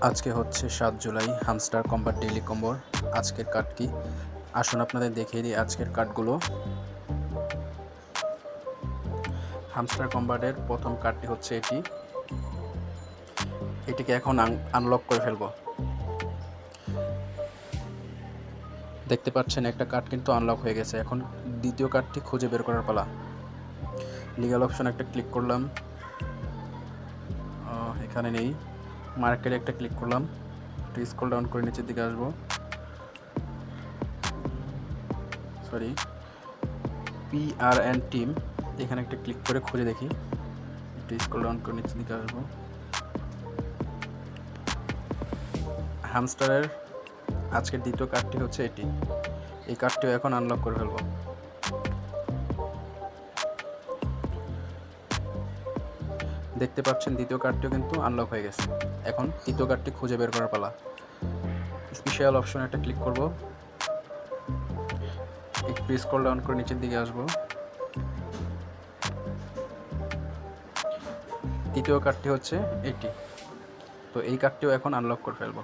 আজকে হচ্ছে 7 July hamster কম্বার daily কম্বোর আজকের কার্ড কি আসুন আপনাদের দেখিয়ে দিই আজকের কার্ডগুলো। হামস্টার কম্বারের প্রথম কার্ডটি হচ্ছে এটিকে এখন আনলক করে ফেলবো। দেখতে পাচ্ছেন একটা কার্ড কিন্তু আনলক হয়ে গেছে। এখন দ্বিতীয় কার্ডটি খুঁজে বের করার পালা। লিগ্যাল অপশন একটা ক্লিক করলাম, এখানে নেই। মার্কেটে একটা ক্লিক করলাম, একটু স্ক্রল ডাউন করে নিচের দিকে আসবো। PRN টিম, এখানে একটা ক্লিক করে খুঁজে দেখি। একটু স্ক্রল ডাউন করে নিচের দিকে আসবো। হামস্টারের আজকের দ্বিতীয় কার্ডটি হচ্ছে এটি। এই কার্ডটিও এখন আনলক করে ফেলবো। দেখতে পাচ্ছেন দ্বিতীয় কার্ডটিও কিন্তু আনলক হয়ে গেছে। এখন তৃতীয় কার্ডটি খুঁজে বের করার পালা। স্পেশাল অপশনে একটা ক্লিক করব, একটু স্ক্রল ডাউন করে নিচের দিকে আসবো। তৃতীয় কার্ডটি হচ্ছে এটি। তো এই কার্ডটিও এখন আনলক করে ফেলবো।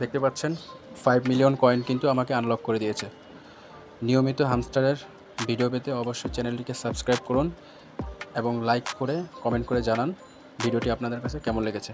দেখতে পাচ্ছেন 5 মিলিয়ন কয়েন কিন্তু আমাকে আনলক করে দিয়েছে। নিয়মিত হামস্টারের ভিডিও পেতে অবশ্যই চ্যানেলটিকে সাবস্ক্রাইব করুন এবং লাইক করে কমেন্ট করে জানান ভিডিওটি আপনাদের কাছে কেমন লেগেছে।